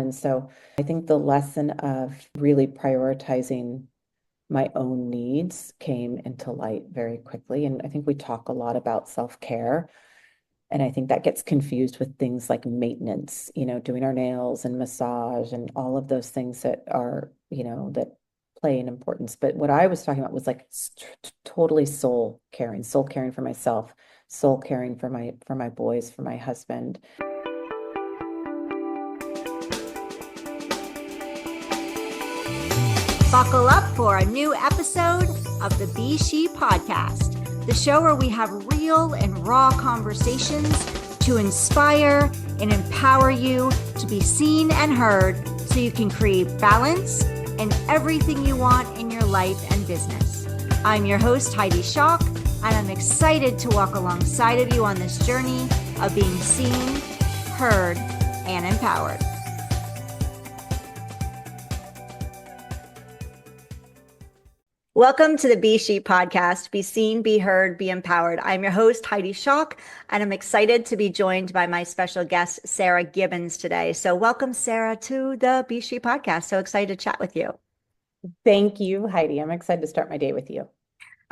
And so I think the lesson of really prioritizing my own needs came into light very quickly. And I think we talk a lot about self-care. And I think that gets confused with things like maintenance, doing our nails and massage and all of those things that are, that play an importance. But what I was talking about was like totally soul caring for myself, soul caring for my boys, for my husband. Buckle up for a new episode of the S.H.E podcast, the show where we have real and raw conversations to inspire and empower you to be seen and heard so you can create balance and everything you want in your life and business. I'm your host, S.H.E, and I'm excited to walk alongside of you on this journey of being seen, heard, and empowered. Welcome to the S.H.E podcast. Be seen, be heard, be empowered. I'm your host, S.H.E, and I'm excited to be joined by my special guest, Sarah Gibbons, today. So welcome, Sarah, to the S.H.E podcast. So excited to chat with you. Thank you, Heidi. I'm excited to start my day with you.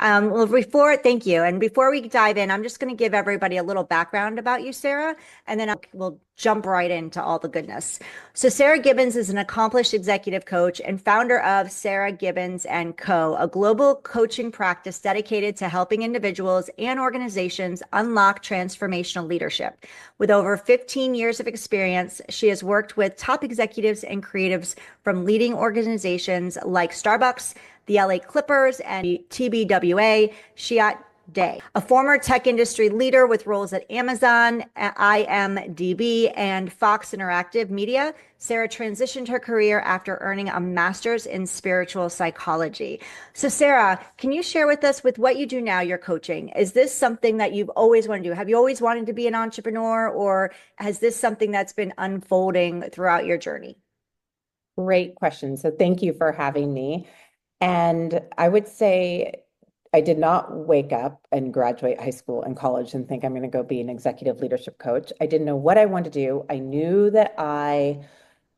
Thank you. And before we dive in, I'm just going to give everybody a little background about you, Sarah, and then we'll jump right into all the goodness. So Sarah Gibbons is an accomplished executive coach and founder of Sarah Gibbons Co, a global coaching practice dedicated to helping individuals and organizations unlock transformational leadership. With over 15 years of experience, she has worked with top executives and creatives from leading organizations like Starbucks, the LA Clippers, and TBWA Chiat. A former tech industry leader with roles at Amazon, IMDb, and Fox Interactive Media, Sarah transitioned her career after earning a master's in spiritual psychology. So Sarah, can you share with us with what you do now, your coaching? Is this something that you've always wanted to do? Have you always wanted to be an entrepreneur, or has this something that's been unfolding throughout your journey? Great question. So thank you for having me. And I would say I did not wake up and graduate high school and college and think I'm going to go be an executive leadership coach. I didn't know what I wanted to do. I knew that I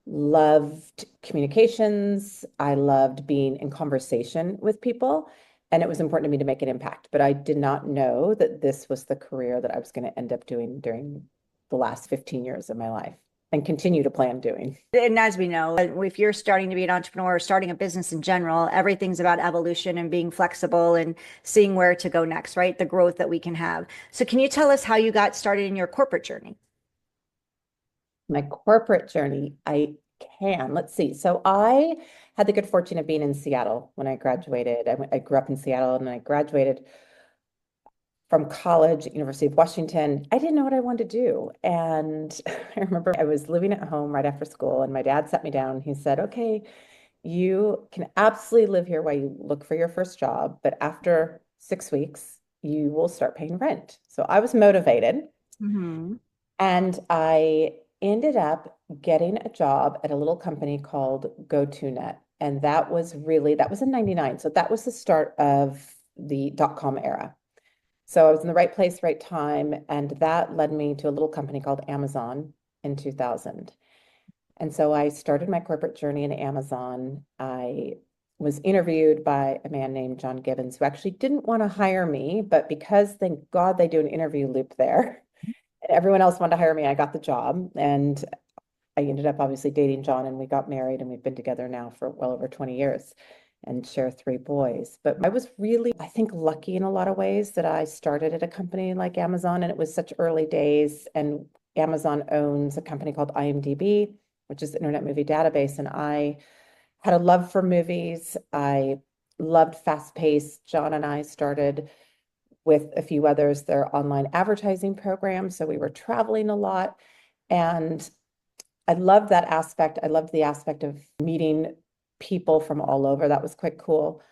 loved communications. I loved being in conversation with people, and it was important to me to make an impact. But I did not know that this was the career that I was going to end up doing during the last 15 years of my life and continue to plan doing. And as we know, if you're starting to be an entrepreneur or starting a business in general, everything's about evolution and being flexible and seeing where to go next, right? The growth that we can have. So can you tell us how you got started in your corporate journey? My corporate journey, I can. Let's see. So I had the good fortune of being in Seattle when I graduated. I grew up in Seattle, and I graduated from college at University of Washington. I didn't know what I wanted to do. And I remember I was living at home right after school, and my dad sat me down. He said, okay, you can absolutely live here while you look for your first job, but after 6 weeks, you will start paying rent. So I was motivated. Mm-hmm. And I ended up getting a job at a little company called GoToNet. And that was in 99. So that was the start of the .com era. So I was in the right place, right time, and that led me to a little company called Amazon in 2000. And so I started my corporate journey in Amazon. I was interviewed by a man named John Gibbons, who actually didn't want to hire me, but because thank God they do an interview loop there, and everyone else wanted to hire me, I got the job. And I ended up obviously dating John, and we got married, and we've been together now for well over 20 years. And share 3 boys. But I was really, I think, lucky in a lot of ways that I started at a company like Amazon, and it was such early days. And Amazon owns a company called IMDb, which is the Internet Movie Database. And I had a love for movies. I loved fast pace. John and I started with a few others their online advertising program. So we were traveling a lot. And I loved that aspect. I loved the aspect of meeting people from all over. That was quite cool.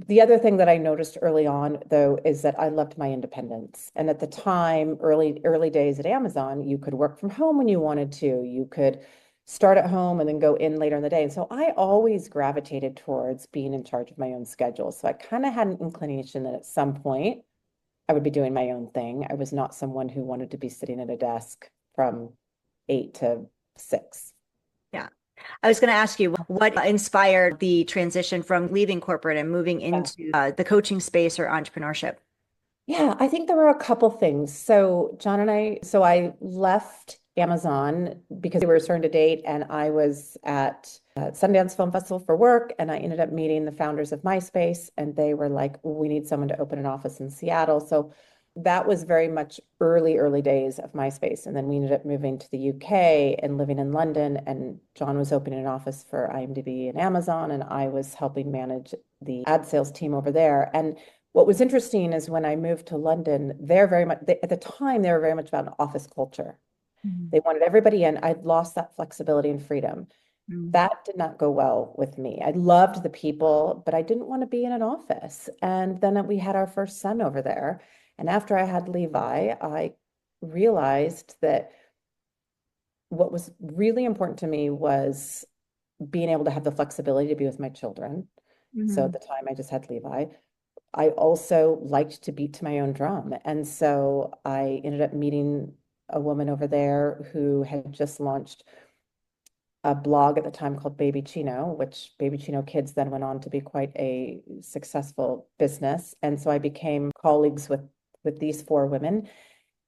The other thing that I noticed early on, though, is that I loved my independence. And at the time, early days at Amazon, you could work from home when you wanted to. You could start at home and then go in later in the day. And so I always gravitated towards being in charge of my own schedule. So I kind of had an inclination that at some point I would be doing my own thing. I was not someone who wanted to be sitting at a desk from 8 to 6. Yeah. I was going to ask you what inspired the transition from leaving corporate and moving Yeah. into the coaching space or entrepreneurship? Yeah, I think there were a couple things. So John and I left Amazon because we were starting to date, and I was at Sundance Film Festival for work, and I ended up meeting the founders of MySpace, and they were like, we need someone to open an office in Seattle. So that was very much early days of MySpace. And then we ended up moving to the UK and living in London, and John was opening an office for IMDb and Amazon, and I was helping manage the ad sales team over there. And what was interesting is when I moved to London, they're very much, at the time, they were very much about an office culture. Mhm. They wanted everybody in. I'd lost that flexibility and freedom. Mhm. That did not go well with me. I loved the people, but I didn't want to be in an office. And then we had our first son over there. And after I had Levi, I realized that what was really important to me was being able to have the flexibility to be with my children. So at Mhm. the time, I just had Levi. I also liked to beat to my own drum. And so I ended up meeting a woman over there who had just launched a blog at the time called Baby Chino, which Baby Chino Kids then went on to be quite a successful business. And so I became colleagues with these four women,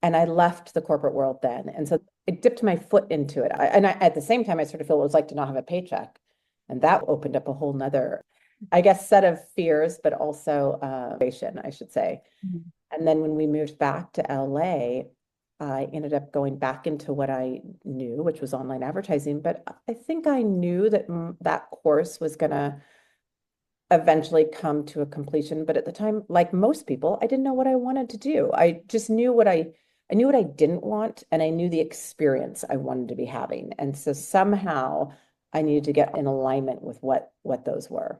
and I left the corporate world then. And so I dipped my foot into it. At the same time, I sort of feel what it was like to not have a paycheck. And that opened up a whole nother, I guess, set of fears, but also motivation, I should say. Mhm. And then when we moved back to LA, I ended up going back into what I knew, which was online advertising. But I think I knew that that course was going to eventually come to a completion. But at the time, like most people, I didn't know what I wanted to do. I just knew I knew what I didn't want, and I knew the experience I wanted to be having. And so somehow I needed to get in alignment with what those were.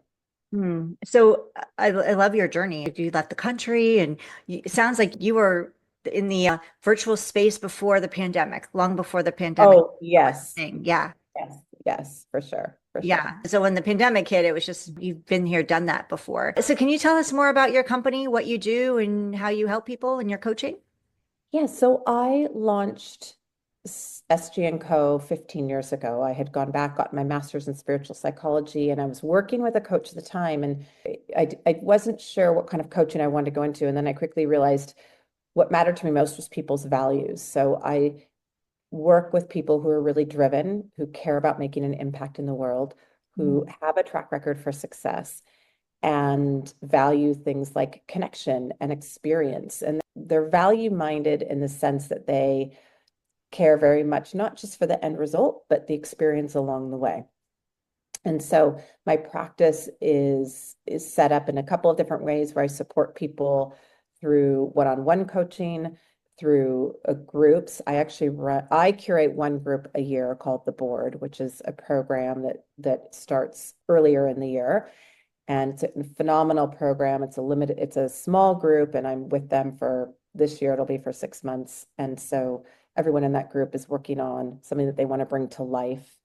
So I love your journey. You left the country, and it sounds like you were in the virtual space before the pandemic, long before the pandemic Oh, yes. thing. Yeah. Yes, yes, for sure, for sure. Yeah. So when the pandemic hit, it was just you've been here, done that before. So can you tell us more about your company, what you do, and how you help people in your coaching? Yeah, so I launched S.H.E. Co 15 years ago. I had gone back, got my master's in spiritual psychology, and I was working with a coach at the time. And I wasn't sure what kind of coaching I wanted to go into. And then I quickly realized what mattered to me most was people's values. So I work with people who are really driven, who care about making an impact in the world, who have a track record for success and value things like connection and experience. And they're value minded in the sense that they care very much, not just for the end result, but the experience along the way. And so my practice is set up in a couple of different ways where I support people through one-on-one coaching, through groups. I curate one group a year called the Board, which is a program that starts earlier in the year. And it's a phenomenal program. It's a small group, and I'm with them for this year. It'll be for 6 months. And so everyone in that group is working on something that they want to bring to life.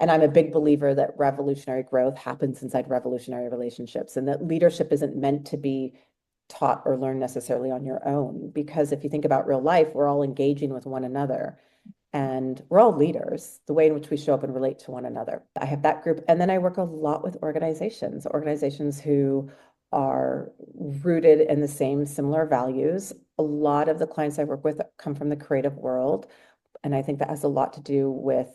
And I'm a big believer that revolutionary growth happens inside revolutionary relationships, and that leadership isn't meant to be taught or learned necessarily on your own. Because if you think about real life, we're all engaging with one another. And we're all leaders, the way in which we show up and relate to one another. I have that group. And then I work a lot with organizations who are rooted in the same similar values. A lot of the clients I work with come from the creative world. And I think that has a lot to do with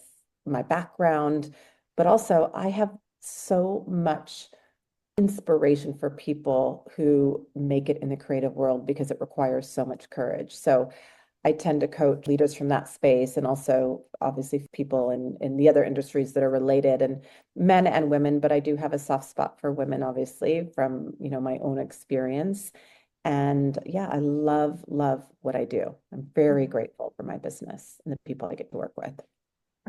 my background. But also, I have so much inspiration for people who make it in the creative world because it requires so much courage. So I tend to coach leaders from that space, and also obviously people in the other industries that are related, and men and women, but I do have a soft spot for women, obviously, from, my own experience. And yeah, I love what I do. I'm very grateful for my business and the people I get to work with.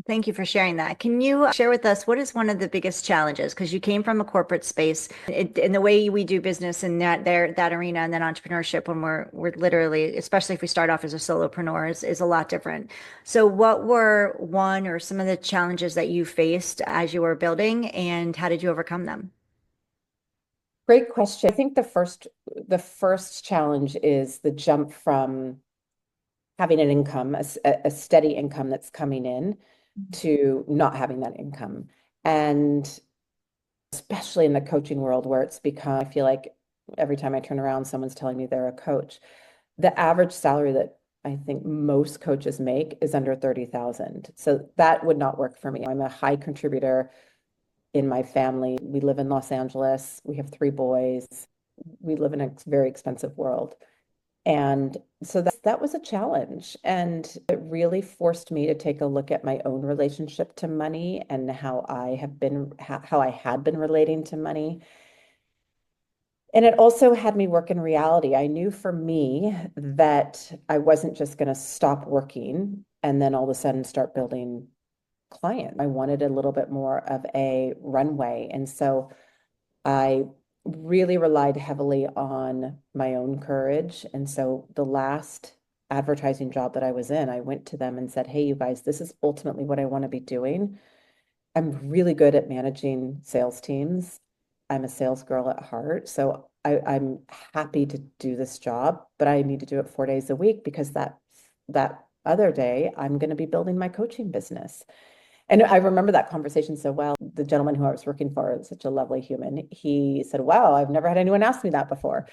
Thank you for sharing that. Can you share with us what is one of the biggest challenges? Because you came from a corporate space, in the way we do business in that arena, and then entrepreneurship when we're literally, especially if we start off as a solopreneur, is a lot different. So, what were one or some of the challenges that you faced as you were building, and how did you overcome them? Great question. I think the first challenge is the jump from having an income, a steady income that's coming in, to not having that income. And especially in the coaching world where it's become, I feel like every time I turn around, someone's telling me they're a coach. The average salary that I think most coaches make is under 30,000. So that would not work for me. I'm a high contributor in my family. We live in Los Angeles. We have three boys. We live in a very expensive world. And so that was a challenge. And it really forced me to take a look at my own relationship to money and how I had been relating to money. And it also had me work in reality. I knew for me that I wasn't just going to stop working and then all of a sudden start building clients. I wanted a little bit more of a runway. And so I really relied heavily on my own courage. And so the last advertising job that I was in, I went to them and said, hey, you guys, this is ultimately what I want to be doing. I'm really good at managing sales teams. I'm a sales girl at heart. So I'm happy to do this job, but I need to do it 4 days a week because that other day I'm going to be building my coaching business. And I remember that conversation so well. The gentleman who I was working for, such a lovely human, he said, wow, I've never had anyone ask me that before.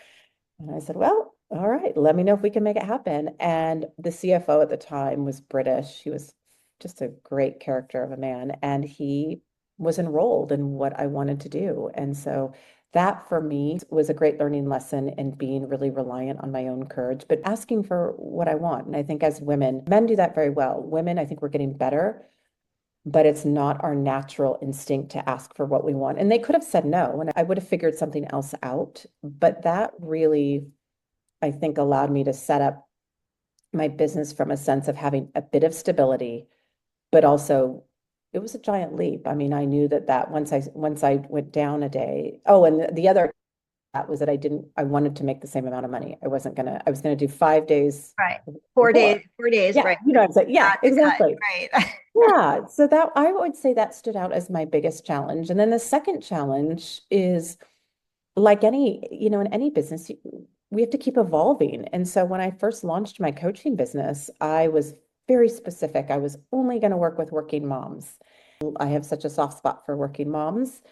And I said, well, all right, let me know if we can make it happen. And the CFO at the time was British. He was just a great character of a man. And he was enrolled in what I wanted to do. And so that for me was a great learning lesson in being really reliant on my own courage, but asking for what I want. And I think as women, men do that very well. Women, I think we're getting better, but it's not our natural instinct to ask for what we want. And they could have said no, and I would have figured something else out. But that really, I think, allowed me to set up my business from a sense of having a bit of stability, but also it was a giant leap. I mean, I knew that once I went down a day. Oh, and the other that was that I wanted to make the same amount of money. I was gonna do 5 days Right. before. 4 days, Yeah, right. you know what I'm saying? Yeah, Not to cut, exactly. right. Yeah, so that I would say that stood out as my biggest challenge. And then the second challenge is like in any business, we have to keep evolving. And so when I first launched my coaching business, I was very specific. I was only going to work with working moms. I have such a soft spot for working moms.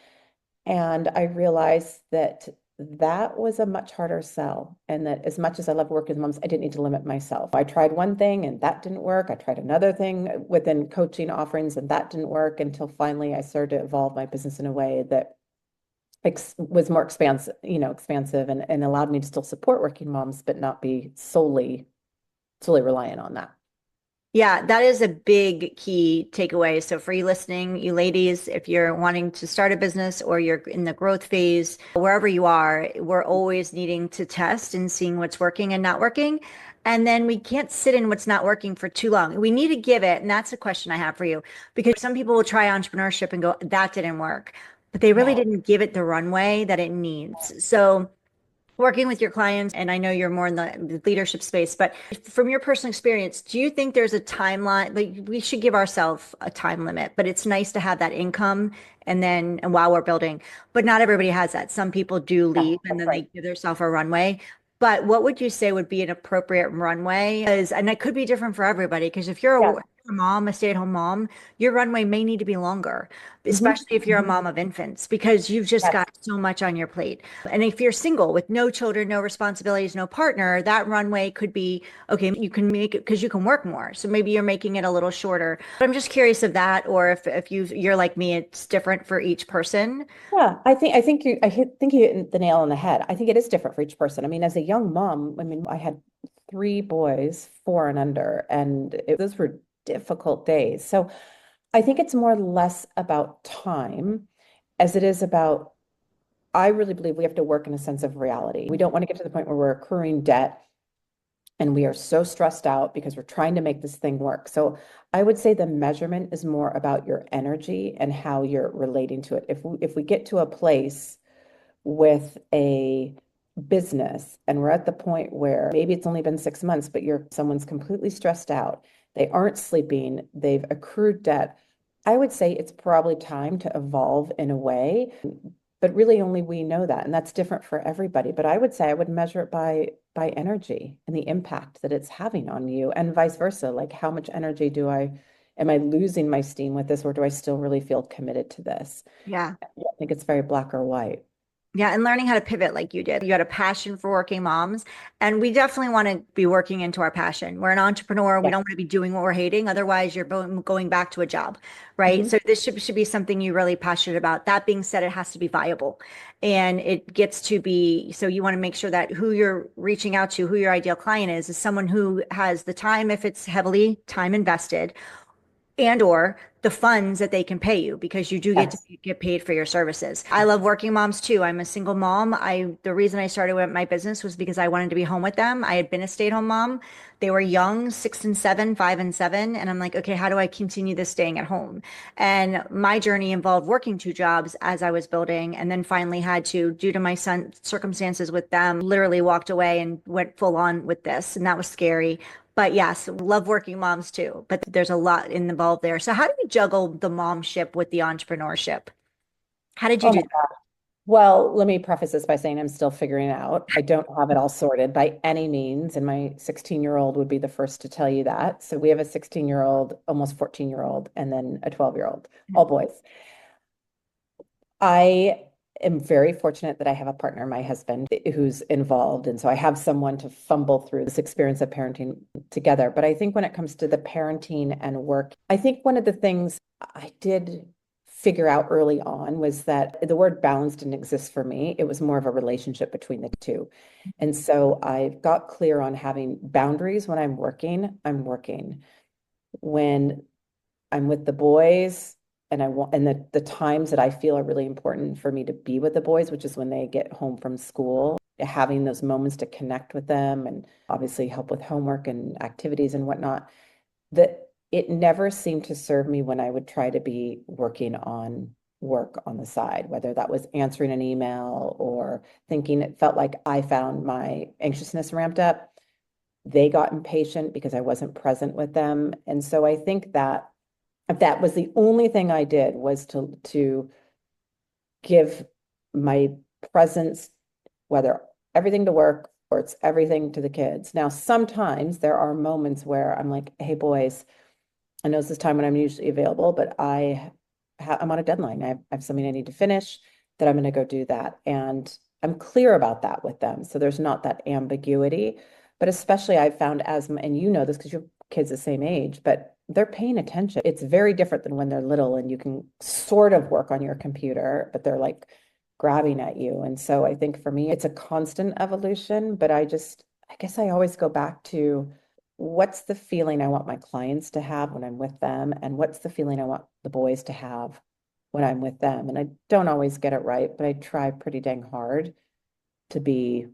And I realized that that was a much harder sell. And that as much as I love working with moms, I didn't need to limit myself. I tried one thing and that didn't work. I tried another thing within coaching offerings and that didn't work until finally I started to evolve my business in a way that was more expansive and allowed me to still support working moms, but not be solely reliant on that. Yeah, that is a big key takeaway. So for you listening, you ladies, if you're wanting to start a business or you're in the growth phase, wherever you are, we're always needing to test and seeing what's working and not working. And then we can't sit in what's not working for too long. We need to give it. And that's a question I have for you, because some people will try entrepreneurship and go, that didn't work, but they really Yeah. didn't give it the runway that it needs. So working with your clients, and I know you're more in the leadership space, but from your personal experience, do you think there's a timeline? Like we should give ourselves a time limit, but it's nice to have that income and while we're building, but not everybody has that. Some people do Yeah, leave and that's then right. they give themselves a runway. But what would you say would be an appropriate runway? And it could be different for everybody, because if you're Yeah. a mom, a stay-at-home mom, your runway may need to be longer, Mhm. especially if you're a mom of infants, because you've just Yes. got so much on your plate. And if you're single with no children, no responsibilities, no partner, that runway could be okay. You can make it because you can work more. So maybe you're making it a little shorter. But I'm just curious of that, or if you're like me, it's different for each person. Yeah, think you hit the nail on the head. I think it is different for each person. I mean, as a young mom, I mean, I had three boys, four and under, and those were difficult days. So I think it's more or less about time as it is about, I really believe we have to work in a sense of reality. We don't want to get to the point where we're accruing debt and we are so stressed out because we're trying to make this thing work. So I would say the measurement is more about your energy and how you're relating to it. If we get to a place with a business and we're at the point where maybe it's only been 6 months, but someone's completely stressed out, they aren't sleeping, they've accrued debt, I would say it's probably time to evolve in a way, but really only we know that, and that's different for everybody. But I would say I would measure it by energy and the impact that it's having on you, and vice versa. Like how much energy do I am I losing my steam with this, or do I still really feel committed to this? Yeah. I think it's very black or white. Yeah, and learning how to pivot like you did. You had a passion for working moms, and we definitely want to be working into our passion. We're an entrepreneur. We Yeah. don't want to be doing what we're hating. Otherwise, you're going back to a job, right? Mhm. So this should be something you're really passionate about. That being said, it has to be viable, and it gets to be, so you want to make sure that who you're reaching out to, who your ideal client is someone who has the time, if it's heavily time invested, and or the funds that they can pay you, because you do get to Yes. get paid for your services. I love working moms too. I'm a single mom. The reason I started with my business was because I wanted to be home with them. I had been a stay-at-home mom. They were young, 6 and 7, 5 and 7. And I'm like, okay, how do I continue this staying at home? And my journey involved working 2 jobs as I was building, and then finally had to, due to my son's circumstances with them, literally walked away and went full on with this. And that was scary. But yes, love working moms too. But there's a lot involved there. So how do you juggle the momship with the entrepreneurship? How did you Oh do my that? God. Well, let me preface this by saying I'm still figuring out. I don't have it all sorted by any means, and my 16-year-old would be the first to tell you that. So we have a 16-year-old, almost 14-year-old, and then a 12-year-old, all boys. I am very fortunate that I have a partner, my husband, who's involved. And so I have someone to fumble through this experience of parenting together. But I think when it comes to the parenting and work, I think one of the things I did figure out early on was that the word balance didn't exist for me. It was more of a relationship between the two. And so I got clear on having boundaries. When I'm working, I'm working. When I'm with the boys, and I want, and the times that I feel are really important for me to be with the boys, which is when they get home from school, having those moments to connect with them and obviously help with homework and activities and whatnot, that it never seemed to serve me when I would try to be working on work on the side, whether that was answering an email or thinking. It felt like I found my anxiousness ramped up. They got impatient because I wasn't present with them. And so I think that if that was the only thing I did, was to give my presence, whether everything to work or it's everything to the kids. Now, sometimes there are moments where I'm like, hey, boys, I know this is time when I'm usually available, but I'm on a deadline. I have something I need to finish, that I'm going to go do that. And I'm clear about that with them. So there's not that ambiguity. But especially I've found, and you know this because your kids the same age, but they're paying attention. It's very different than when they're little and you can sort of work on your computer, but they're like grabbing at you. And so I think for me, it's a constant evolution, but I guess I always go back to, what's the feeling I want my clients to have when I'm with them, and what's the feeling I want the boys to have when I'm with them. And I don't always get it right, but I try pretty dang hard to be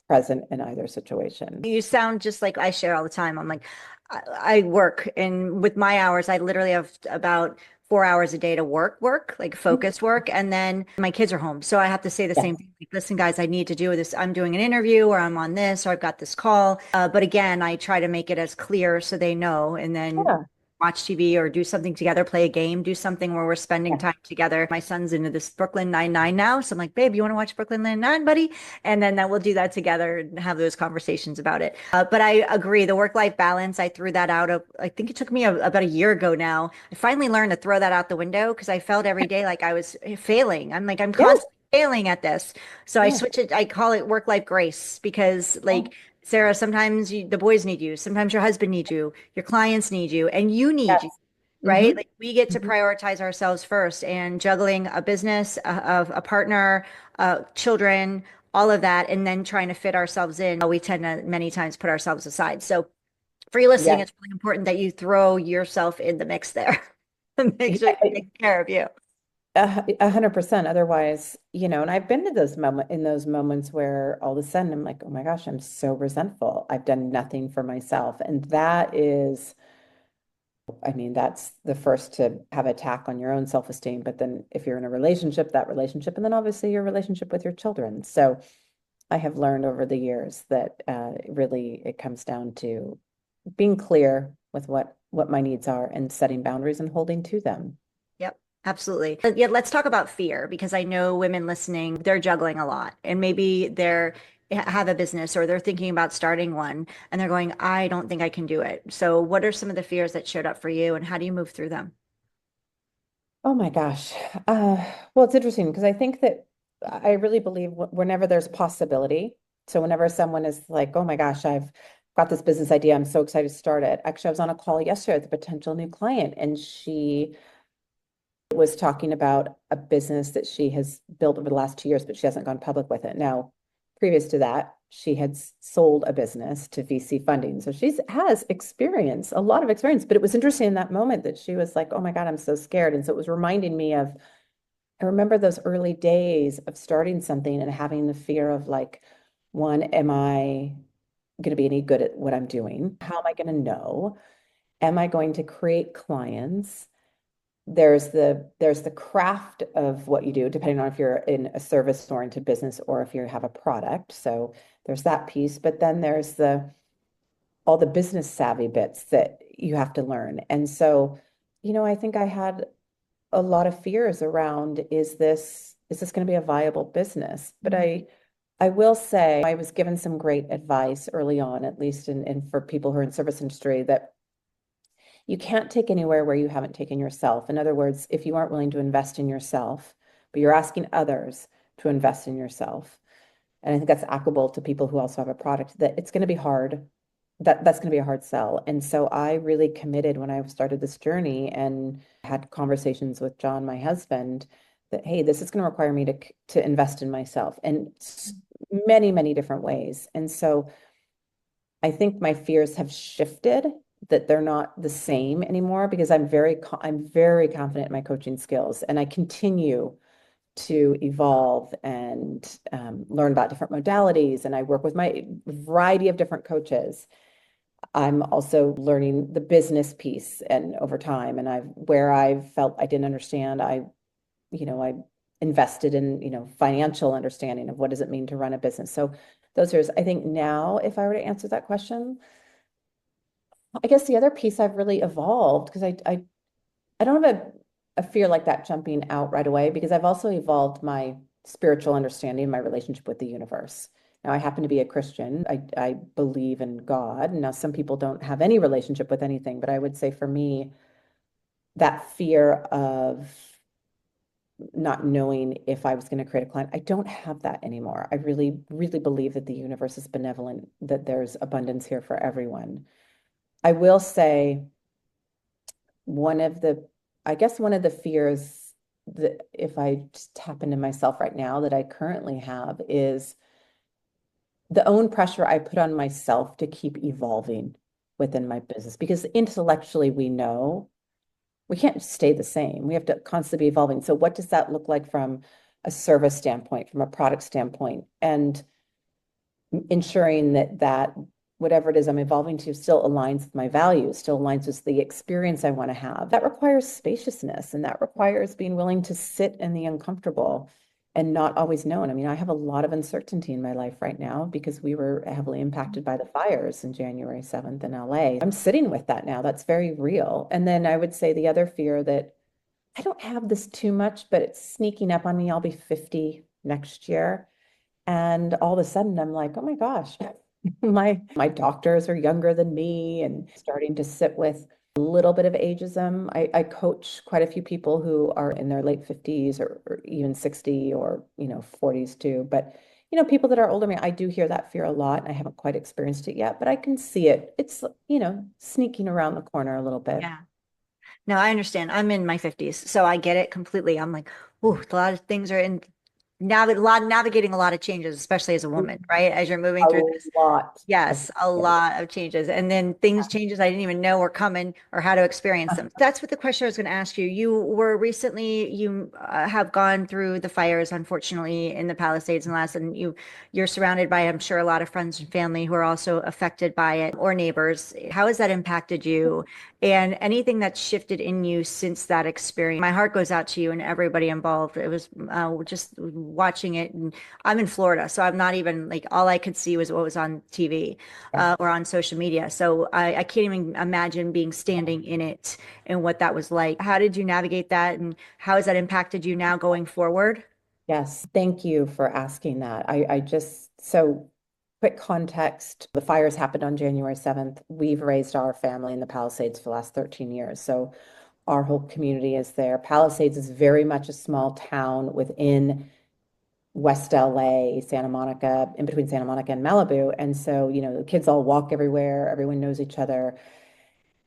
present in either situation. You sound just like I share all the time. I'm like, I work, and with my hours, I literally have about 4 hours a day to work, like focused work. And then my kids are home. So I have to say the Yes. same thing. Like, listen, guys, I need to do this. I'm doing an interview, or I'm on this, or I've got this call. But again, I try to make it as clear so they know. And then Yeah. watch TV or do something together, play a game, do something where we're spending Yeah. time together. My son's into this Brooklyn Nine-Nine now. So I'm like, babe, you want to watch Brooklyn Nine-Nine, buddy? And then that we'll do that together and have those conversations about it. But I agree, the work-life balance, I threw that out. I think it took me about a year ago now. I finally learned to throw that out the window because I felt every day like I was failing. I'm like, I'm Yes. constantly failing at this. So I Yes. switch it, I call it work-life grace, because Oh, like, Sarah, sometimes the boys need you. Sometimes your husband needs you. Your clients need you, and you need you, yes. right? Hmm. Like we get to Hmm. prioritize ourselves first, and juggling a business, a partner, children, all of that, and then trying to fit ourselves in. We tend to many times put ourselves aside. So for you listening, Yes. it's really important that you throw yourself in the mix there and make sure you Yeah, take care of you. 100%. Otherwise, and I've been to those moments where all of a sudden I'm like, oh my gosh, I'm so resentful. I've done nothing for myself. And that is, I mean, that's the first to have attack on your own self-esteem. But then if you're in a relationship, that relationship, and then obviously your relationship with your children. So I have learned over the years that really it comes down to being clear with what my needs are and setting boundaries and holding to them. Yep, absolutely. Yeah, let's talk about fear, because I know women listening, they're juggling a lot, and maybe they're have a business or they're thinking about starting one and they're going, I don't think I can do it. So, what are some of the fears that showed up for you and how do you move through them? Oh my gosh. Uh, well, it's interesting because I think that I really believe whenever there's possibility. So whenever someone is like, oh my gosh, I've got this business idea, I'm so excited to start it. Actually, I was on a call yesterday with a potential new client, and she was talking about a business that she has built over the last 2 years, but she hasn't gone public with it. Now, previous to that, she had sold a business to VC funding. So she has experience, a lot of experience. But it was interesting in that moment that she was like, oh my God, I'm so scared. And so it was reminding me of, I remember those early days of starting something and having the fear of like, one, am I going to be any good at what I'm doing? How am I going to know? Am I going to create clients? There's the craft of what you do, depending on if you're in a service-oriented business or if you have a product. So there's that piece, but then there's the all the business savvy bits that you have to learn. And so, I think I had a lot of fears around is this going to be a viable business? But I will say I was given some great advice early on, at least in for people who are in service industry, that you can't take anywhere where you haven't taken yourself. In other words, if you aren't willing to invest in yourself, but you're asking others to invest in yourself. And I think that's applicable to people who also have a product that it's going to be hard. That's going to be a hard sell. And so I really committed when I started this journey and had conversations with John, my husband, that, hey, this is going to require me to invest in myself in many, many different ways. And so I think my fears have shifted, that they're not the same anymore because I'm very confident in my coaching skills, and I continue to evolve and learn about different modalities. And I work with my variety of different coaches. I'm also learning the business piece and over time, and I've felt I didn't understand, I invested in, financial understanding of what does it mean to run a business. So those are, I think now, if I were to answer that question, I guess the other piece I've really evolved because I don't have a fear like that jumping out right away because I've also evolved my spiritual understanding, my relationship with the universe. Now, I happen to be a Christian. I believe in God. Now, some people don't have any relationship with anything, but I would say for me, that fear of not knowing if I was going to create a client, I don't have that anymore. I really, really believe that the universe is benevolent, that there's abundance here for everyone. I will say one of the, I guess one of the fears that if I just tap into myself right now that I currently have is the own pressure I put on myself to keep evolving within my business because intellectually we know we can't stay the same. We have to constantly be evolving. So what does that look like from a service standpoint, from a product standpoint? And ensuring that whatever it is I'm evolving to still aligns with my values, still aligns with the experience I want to have. That requires spaciousness and that requires being willing to sit in the uncomfortable and not always known. I mean, I have a lot of uncertainty in my life right now because we were heavily impacted by the fires in January 7th in LA. I'm sitting with that now. That's very real. And then I would say the other fear that I don't have this too much, but it's sneaking up on me. I'll be 50 next year. And all of a sudden I'm like, oh my gosh, my doctors are younger than me and starting to sit with a little bit of ageism. I coach quite a few people who are in their late 50s or even 60 or, 40s too. But, people that are older than me, I do hear that fear a lot. And I haven't quite experienced it yet, but I can see it. It's, sneaking around the corner a little bit. Yeah. No, I understand. I'm in my 50s, so I get it completely. I'm like, ooh, a lot of things are in navigating a lot of changes, especially as a woman, right? As you're moving A through this. lot of, Yes, a yeah. lot of changes. And then things changes I didn't even know were coming or how to experience them. That's what the question I was going to ask you. You have gone through the fires, unfortunately, in the Palisades and last, and you're surrounded by, I'm sure, a lot of friends and family who are also affected by it or neighbors. How has that impacted you? And anything that's shifted in you since that experience? My heart goes out to you and everybody involved. It was just watching it. And I'm in Florida, so I'm not even like all I could see was what was on TV Yeah. or on social media. So I can't even imagine being standing in it and what that was like. How did you navigate that, and how has that impacted you now going forward? Yes, thank you for asking that. I just so quick context, the fires happened on January 7th. We've raised our family in the Palisades for the last 13 years. So our whole community is there. Palisades is very much a small town within West LA, Santa Monica, in between Santa Monica and Malibu. And so, the kids all walk everywhere, everyone knows each other.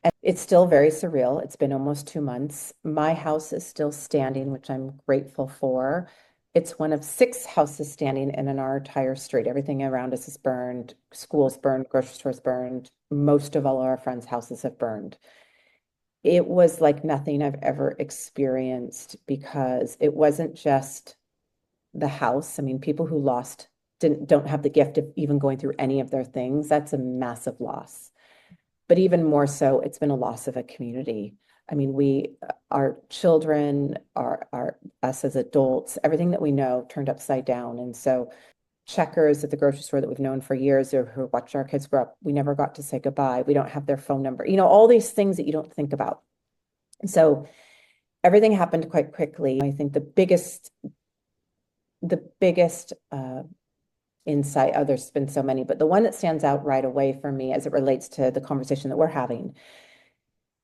And it's still very surreal. It's been almost 2 months. My house is still standing, which I'm grateful for. It's one of 6 houses standing in our entire street. Everything around us is burned, schools burned, grocery stores burned. Most of all our friends' houses have burned. It was like nothing I've ever experienced because it wasn't just the house. I mean, people who lost don't have the gift of even going through any of their things. That's a massive loss. But even more so, it's been a loss of a community. I mean, our children, us as adults, everything that we know turned upside down. And so checkers at the grocery store that we've known for years or who watched our kids grow up, we never got to say goodbye. We don't have their phone number, all these things that you don't think about. And so everything happened quite quickly. I think the biggest insight, oh, there's been so many, but the one that stands out right away for me as it relates to the conversation that we're having,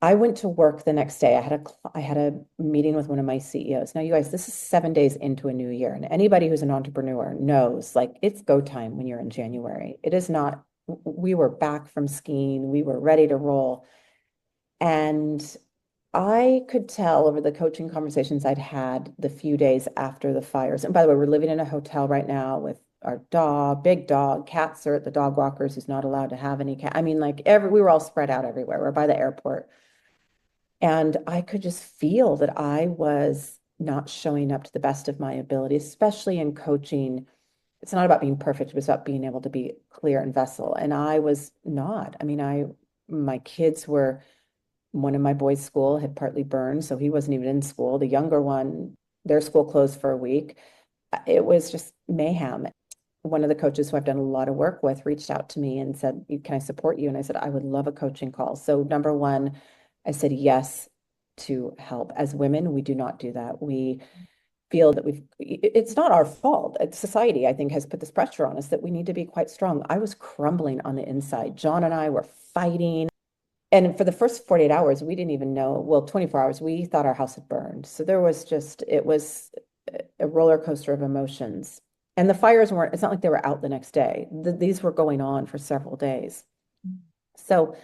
I went to work the next day. I had a meeting with one of my CEOs. Now, you guys, this is 7 days into a new year, and anybody who's an entrepreneur knows, like, it's go time when you're in January. It is not, we were back from skiing, we were ready to roll. And I could tell over the coaching conversations I'd had the few days after the fires. And by the way, we're living in a hotel right now with our dog, big dog. Cats are at the dog walkers who's not allowed to have any cat. I mean, like we were all spread out everywhere. We're by the airport. And I could just feel that I was not showing up to the best of my ability, especially in coaching. It's not about being perfect, it was about being able to be clear and vessel. And I was not. I mean, my kids were, one of my boys' school had partly burned, so he wasn't even in school. The younger one, their school closed for a week. It was just mayhem. One of the coaches who I've done a lot of work with reached out to me and said, "Can I support you?" And I said, "I would love a coaching call." So number one, I said yes to help. As women, we do not do that. We feel that it's not our fault. Society, I think, has put this pressure on us that we need to be quite strong. I was crumbling on the inside. John and I were fighting. And for the first 48 hours, we didn't even know, well, 24 hours, we thought our house had burned. So it was a roller coaster of emotions. And the fires it's not like they were out the next day. These were going on for several days. So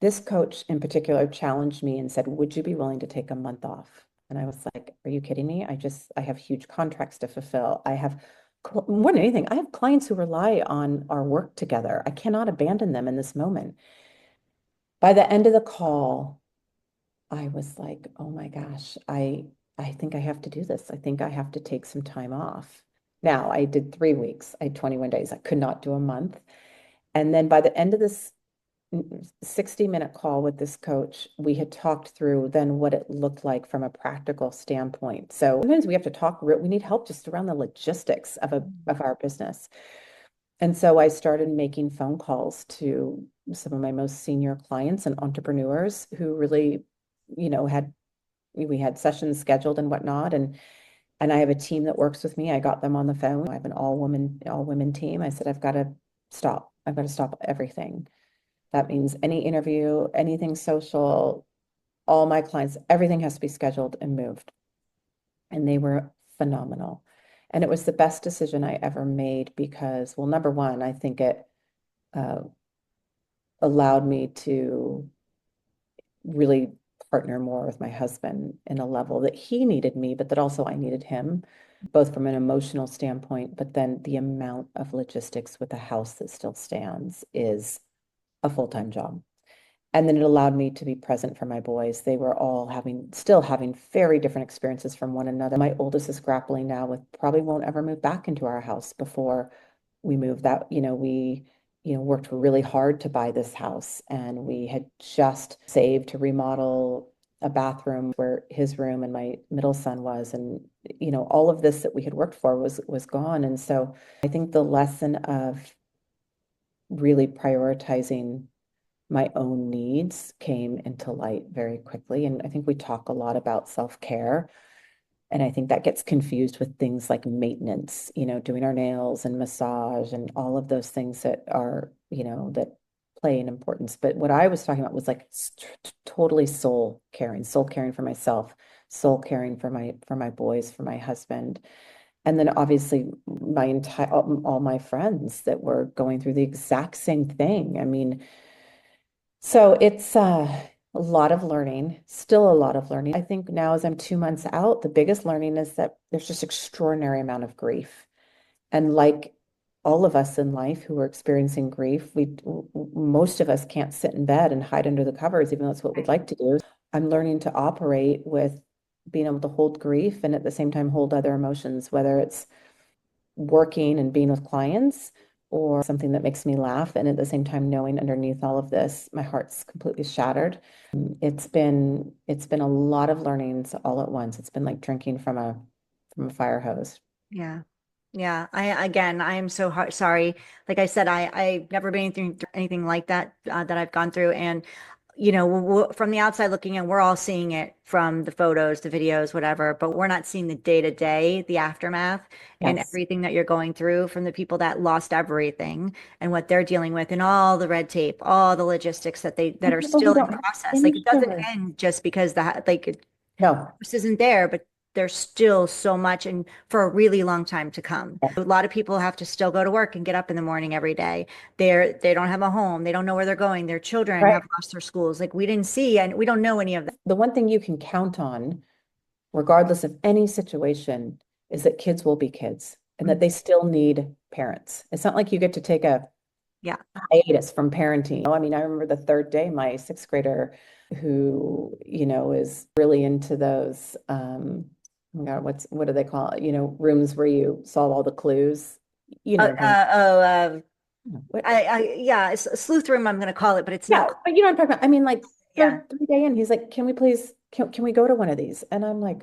this coach in particular challenged me and said, "Would you be willing to take a month off?" And I was like, "Are you kidding me? I have huge contracts to fulfill. More than anything, I have clients who rely on our work together. I cannot abandon them in this moment." By the end of the call, I was like, "Oh my gosh, I think I have to do this. I think I have to take some time off." Now, I did 3 weeks. I had 21 days. I could not do a month. And then by the end of this 60-minute call with this coach, we had talked through then what it looked like from a practical standpoint. So sometimes we have to we need help just around the logistics of our business. And so I started making phone calls to some of my most senior clients and entrepreneurs who really, we had sessions scheduled and whatnot. And I have a team that works with me. I got them on the phone. I have an all women team. I said, I've got to stop. I've got to stop everything. That means any interview, anything social, all my clients, everything has to be scheduled and moved. And they were phenomenal. And it was the best decision I ever made because, well, number one, I think it allowed me to really partner more with my husband in a level that he needed me, but that also I needed him, both from an emotional standpoint, but then the amount of logistics with a house that still stands is a full-time job. And then it allowed me to be present for my boys. They were all still having very different experiences from one another. My oldest is grappling now with probably won't ever move back into our house before we move. That, we, worked really hard to buy this house, and we had just saved to remodel a bathroom where his room and my middle son was. And, all of this that we had worked for was gone. And so I think the lesson of really prioritizing my own needs came into light very quickly. And I think we talk a lot about self-care. And I think that gets confused with things like maintenance, doing our nails and massage and all of those things that are, that play an importance. But what I was talking about was like totally soul caring for myself, soul caring for my boys, for my husband. And then obviously my entire all my friends that were going through the exact same thing. I mean, so it's a lot of learning, still a lot of learning. I think now as I'm 2 months out, the biggest learning is that there's just extraordinary amount of grief. And like all of us in life who are experiencing grief, most of us can't sit in bed and hide under the covers, even though that's what we'd like to do. I'm learning to operate with being able to hold grief and at the same time hold other emotions, whether it's working and being with clients or something that makes me laugh. And at the same time, knowing underneath all of this, my heart's completely shattered. It's been a lot of learnings all at once. It's been like drinking from a fire hose. Yeah. Yeah. I am so sorry. Like I said, I've never been through anything like that, that I've gone through. And, from the outside looking in, we're all seeing it from the photos, the videos, whatever, but we're not seeing the day to day, the aftermath and Yes. everything that you're going through from the people that lost everything and what they're dealing with and all the red tape, all the logistics that And are people who still in don't have process. Like it doesn't insurance. end just because No. this isn't there, but there's still so much and for a really long time to come. Yes. A lot of people have to still go to work and get up in the morning every day. They don't have a home. They don't know where they're going. Their children Right. have lost their schools. Like we didn't see and we don't know any of that. The one thing you can count on, regardless of any situation, is that kids will be kids and that they still need parents. It's not like you get to take a Yeah. hiatus from parenting. I mean, I remember the third day, my sixth grader who, is really into those, oh my God, what do they call it? Rooms where you solve all the clues. You know what I'm talking Oh, what? yeah, it's a sleuth room, I'm going to call it, but it's Yeah, not. but you know what I'm talking about. I mean, like Yeah. third day in, he's like, can we please, can we go to one of these? And I'm like,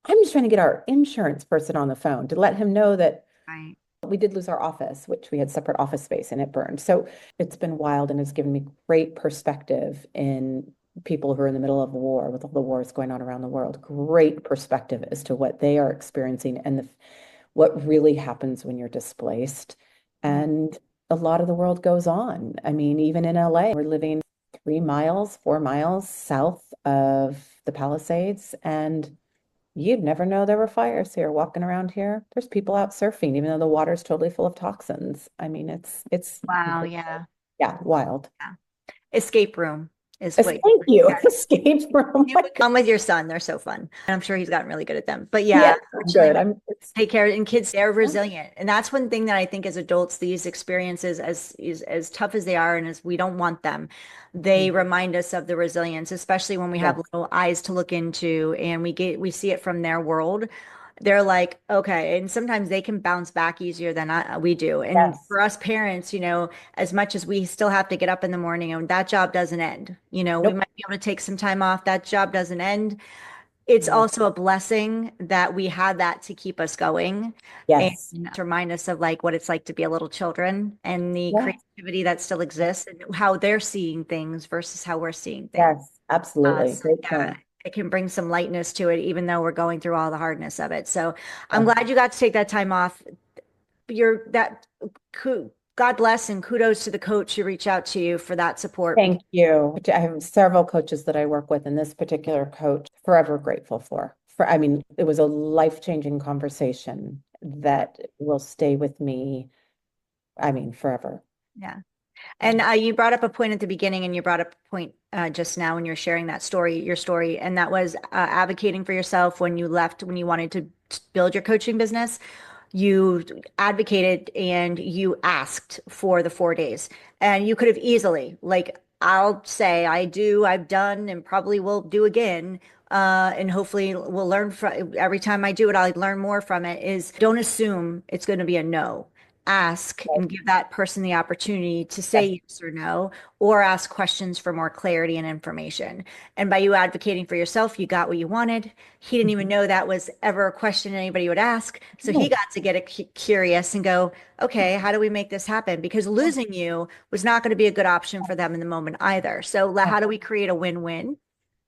I'm just trying to get our insurance person on the phone to let him know that Right. we did lose our office, which we had separate office space and it burned. So it's been wild and it's given me great perspective in people who are in the middle of a war with all the wars going on around the world. Great perspective as to what they are experiencing and what really happens when you're displaced. Mm. And a lot of the world goes on. I mean, even in LA, we're living 3 miles, 4 miles south of the Palisades, and you'd never know there were fires here walking around here. There's people out surfing, even though the water's totally full of toxins. I mean, it's Wow. incredible. Yeah. Yeah, wild. Yeah. Escape room is what. Thank you. Yeah. Escape from You my would come with your son. They're so fun. And I'm sure he's gotten really good at them. But yeah, yes, I'm unfortunately, good. I'm it's take care and kids they're resilient and that's one thing that I think as adults these experiences as tough as they are and as we don't want them they remind us of the resilience especially when we have yes, little eyes to look into and we see it from their world. They're like okay and sometimes they can bounce back easier than we do and yes. for us parents as much as we still have to get up in the morning and that job doesn't end we Nope. might be able to take some time off that job doesn't end. It's No. also a blessing that we had that to keep us going and Yes. to remind us of like what it's like to be a little children and the Yeah. creativity that still exists and how they're seeing things versus how we're seeing things. Yes. Absolutely. So Great yeah, point. it can bring some lightness to it, even though we're going through all the hardness of it. So I'm Yeah. glad you got to take that time off. You're that God bless and kudos to the coach who reached out to you for that support because Thank you. I have several coaches that I work with, and this particular coach, forever grateful for. I mean, it was a life-changing conversation that will stay with me, I mean, forever. yeah. Yeah. And you brought up a point at the beginning, and you brought up a point just now when you're sharing that story, your story, and that was advocating for yourself when you left, when you wanted to build your coaching business. You advocated and you asked for the 4 days, and you could have easily, like, I'll say I do, I've done, and probably will do again. And hopefully we'll learn from every time I do it, I'll learn more from it. Is don't assume it's going to be a no ask and give that person the opportunity to Yes. say yes or no, or ask questions for more clarity and information. And by you advocating for yourself, you got what you wanted. He didn't even know that was ever a question anybody would ask. So he No. got to get curious and go, okay, how do we make this happen? Because losing you was not going to be a good option for them in the moment either. So how do we create a win-win?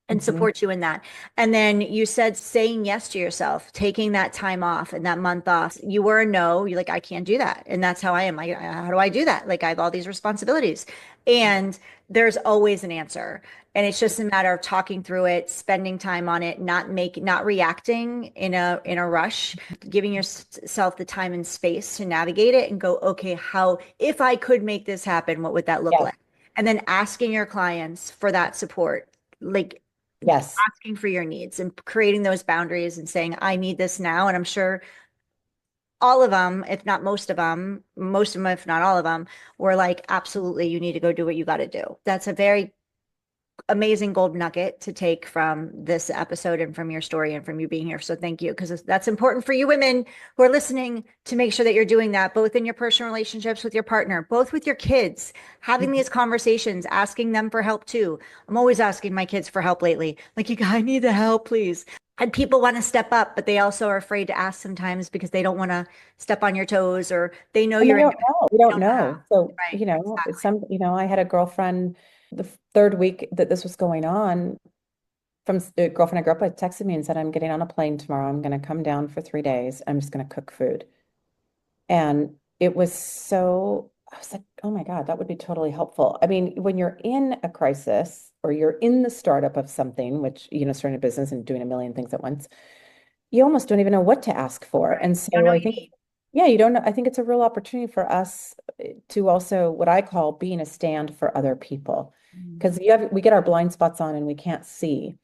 and Hmm. support you in that. And then you said saying yes to yourself, taking that time off and that month off. You were a no, you're like, I can't do that. And that's how I am. Like, how do I do that? Like, I have all these responsibilities. And there's always an answer. And it's just a matter of talking through it, spending time on it, not reacting in a rush, giving yourself the time and space to navigate it and go, okay, how, if I could make this happen, what would that look Yes, like? And then asking your clients for that support, like yes. asking for your needs and creating those boundaries and saying, I need this now. And I'm sure all of them, if not most of them, if not all of them, were like, absolutely, you need to go do what you got to do. That's a very amazing gold nugget to take from this episode and from your story and from you being here. So thank you, because that's important for you women who are listening to make sure that you're doing that, both in your personal relationships with your partner, both with your kids, having these conversations, asking them for help too. I'm always asking my kids for help lately. Like, you guys, I need the help, please. And people want to step up, but they also are afraid to ask sometimes because they don't want to step on your toes, or they know And they you're don't independent. know. We You don't don't know how. know. So, Right. it's Exactly. some, I had a girlfriend the third week that this was going on from a girlfriend I grew up with texted me and said, I'm getting on a plane tomorrow. I'm going to come down for 3 days. I'm just going to cook food. And it was so, I was like, oh my God, that would be totally helpful. I mean, when you're in a crisis or you're in the startup of something, which, starting a business and doing a million things at once, you almost don't even know what to ask for. Right. And You don't so know I what you think, need. yeah, you don't know. I think it's a real opportunity for us to also what I call being a stand for other people. Mm. Because we get our blind spots on and we can't see.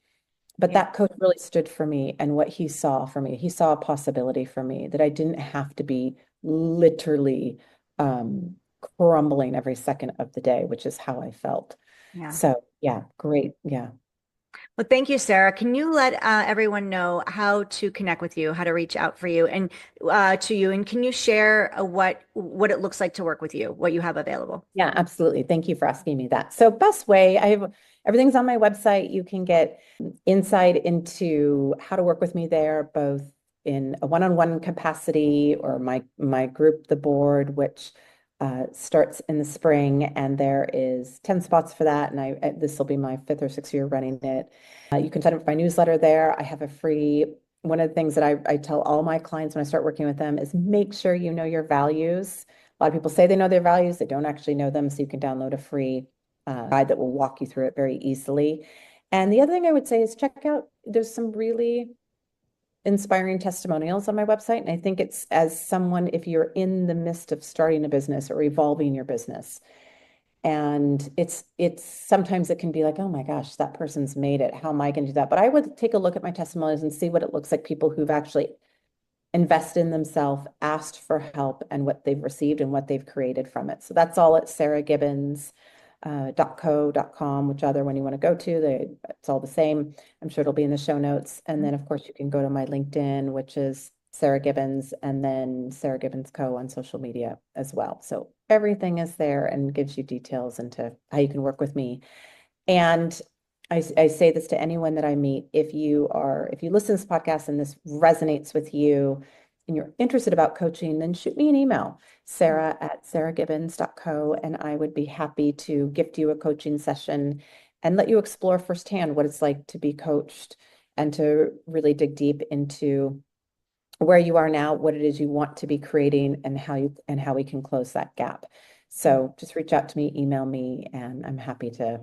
But Yeah. that coach really stood for me and what he saw for me. He saw a possibility for me that I didn't have to be literally um, crumbling every second of the day, which is how I felt. Yeah. So yeah, great. Yeah. Well, thank you, Sarah. Can you let everyone know how to connect with you, how to reach out for you and to you, and can you share what it looks like to work with you, what you have available? Yeah, absolutely. Thank you for asking me that. So best way, I have everything's on my website. You can get insight into how to work with me there, both in a one-on-one capacity or my group, the board, which starts in the spring, and there is 10 spots for that. And this will be my fifth or sixth year running it. You can sign up for my newsletter there. I have a free, one of the things that I tell all my clients when I start working with them is make sure you know your values. A lot of people say they know their values, they don't actually know them. So you can download a free guide that will walk you through it very easily. And the other thing I would say is check out, there's some really inspiring testimonials on my website. And I think it's as someone, if you're in the midst of starting a business or evolving your business, and it's sometimes it can be like, oh my gosh, that person's made it. How am I going to do that? But I would take a look at my testimonials and see what it looks like, people who've actually invest in themselves, asked for help, and what they've received and what they've created from it. So that's all at sarahgibbons.co.com, which other one you want to go to. It's all the same. I'm sure it'll be in the show notes. And then, of course, you can go to my LinkedIn, which is Sarah Gibbons, and then Sarah Gibbons Co. on social media as well. So everything is there and gives you details into how you can work with me. And I say this to anyone that I meet, if you listen to this podcast and this resonates with you and you're interested about coaching, then shoot me an email, sarah@sarahgibbons.co, and I would be happy to gift you a coaching session and let you explore firsthand what it's like to be coached and to really dig deep into where you are now, what it is you want to be creating, and how we can close that gap. So just reach out to me, email me, and I'm happy to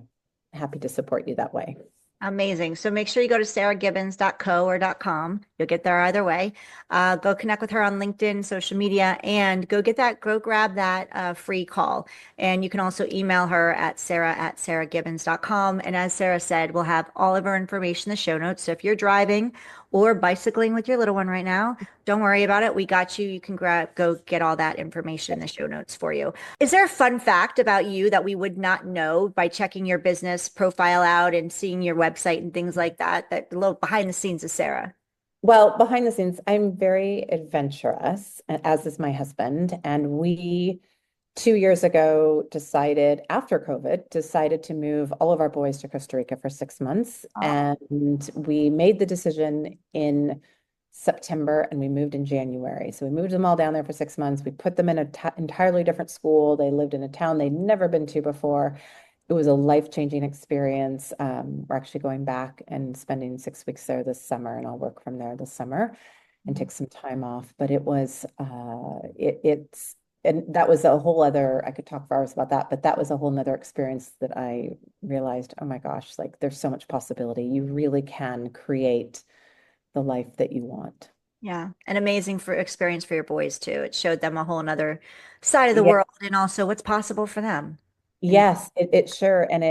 support you that way. Amazing. So make sure you go to sarahgibbons.co or .com. You'll get there either way. Go connect with her on LinkedIn, social media, and go grab that free call. And you can also email her at sarah@sarahgibbons.com. And as Sarah said, we'll have all of her information in the show notes. So if you're driving or bicycling with your little one right now, don't worry about it. We got you. You can go get all that information in the show notes for you. Is there a fun fact about you that we would not know by checking your business profile out and seeing your website and things like that? That a little behind the scenes of Sarah. Well, behind the scenes, I'm very adventurous, as is my husband. And we 2 years ago after COVID, decided to move all of our boys to Costa Rica for 6 months. Oh, And we made the decision in September and we moved in January. So we moved them all down there for 6 months. We put them in an entirely different school. They lived in a town they'd never been to before. it was a life-changing experience. We're actually going back and spending 6 weeks there this summer, and I'll work from there this summer and take some time off. But it was it's and that was a whole other, I could talk for hours about that, but that was a whole nother experience that I realized, oh my gosh, like there's so much possibility. You really can create the life that you want. Yeah, an amazing for experience for your boys too. It showed them a whole nother side of the Yeah. world and also what's possible for them. And Yes, it sure, and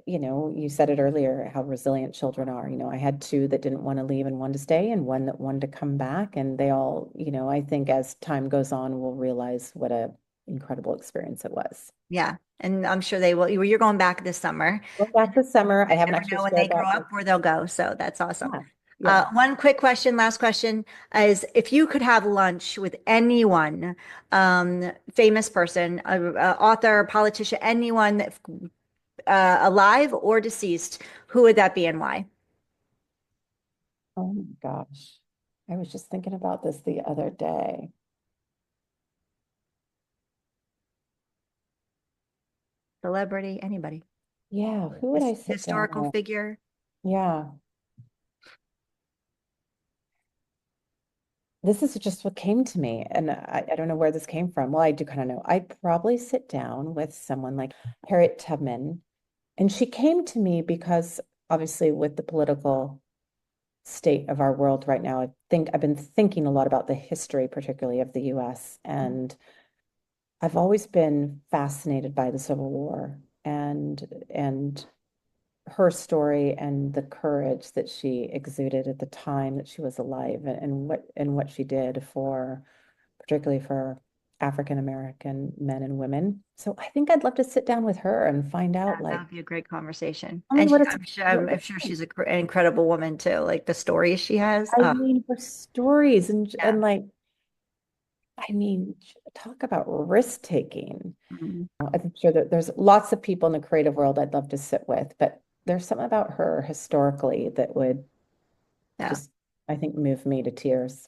you said it earlier, how resilient children are. I had two that didn't want to leave and one to stay, and one that wanted to come back. And they all, I think as time goes on, we'll realize what a incredible experience it was. yeah, and I'm sure they will. You're going back this summer. Go back this summer. I haven't Never actually know when they shared grow that. up where they'll go. So that's awesome. Yeah, yeah. One quick question, last question is if you could have lunch with anyone, famous person, author, politician, anyone that, alive or deceased, who would that be and why? Oh my gosh. I was just thinking about this the other day. Celebrity, anybody. Yeah, who would I sit down Historical with? figure. Yeah. This is just what came to me, and I don't know where this came from. Well, I do kind of know. I'd probably sit down with someone like Harriet Tubman, and she came to me because obviously with the political state of our world right now, I think I've been thinking a lot about the history, particularly of the US, and I've always been fascinated by the Civil War and her story and the courage that she exuded at the time that she was alive and what she did for particularly for African American men and women. So I think I'd love to sit down with her and find out That like, would be a great conversation. tell me And what it's I'm sure she's an incredible woman too. Like the stories she has. I mean her stories Yeah. and like I mean talk about risk taking. Mhm. I'm sure that there's lots of people in the creative world I'd love to sit with, but there's something about her historically that would Yeah. just, I think, move me to tears.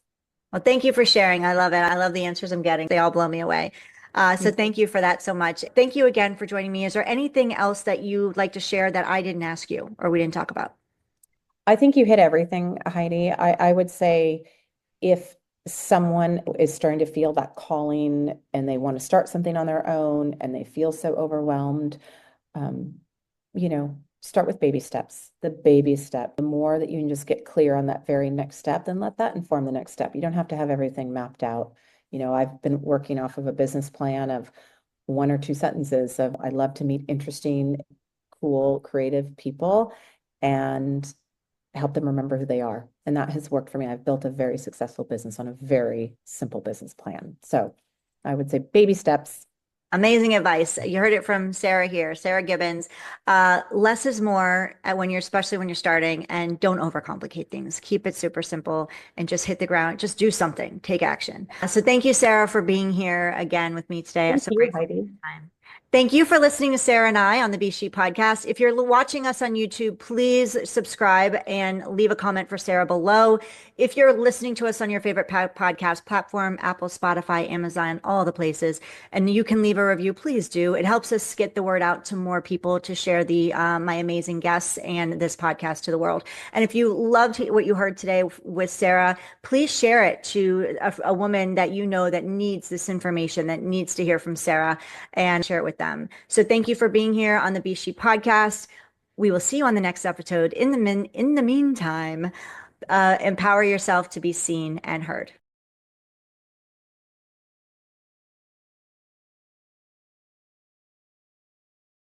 Well, thank you for sharing. I love it. I love the answers I'm getting. They all blow me away. So thank you for that so much. Thank you again for joining me. Is there anything else that you'd like to share that I didn't ask you or we didn't talk about? I think you hit everything, Heidi. I would say if someone is starting to feel that calling and they want to start something on their own and they feel so overwhelmed, um, start with baby steps. The baby step. The more that you can just get clear on that very next step, then let that inform the next step. You don't have to have everything mapped out. I've been working off of a business plan of one or two sentences of I love to meet interesting, cool, creative people and help them remember who they are. And that has worked for me. I've built a very successful business on a very simple business plan. So I would say baby steps. Amazing advice. You heard it from Sarah here, Sarah Gibbons. Less is more especially when you're starting, and don't overcomplicate things. Keep it super simple and just hit the ground. Just do something, take action. So thank you, Sarah, for being here again with me today. I'm Thank so you, grateful for Heidi. your time. Thank you for listening to Sarah and I on the Be She podcast. If you're watching us on YouTube, please subscribe and leave a comment for Sarah below. If you're listening to us on your favorite podcast platform, Apple, Spotify, Amazon, all the places, and you can leave a review, please do. It helps us get the word out to more people to share the my amazing guests and this podcast to the world. And if you loved what you heard today with Sarah, please share it to a woman that you know that needs this information, that needs to hear from Sarah, and share it with them. So thank you for being here on the Be She podcast. We will see you on the next episode. In the meantime, empower yourself to be seen and heard.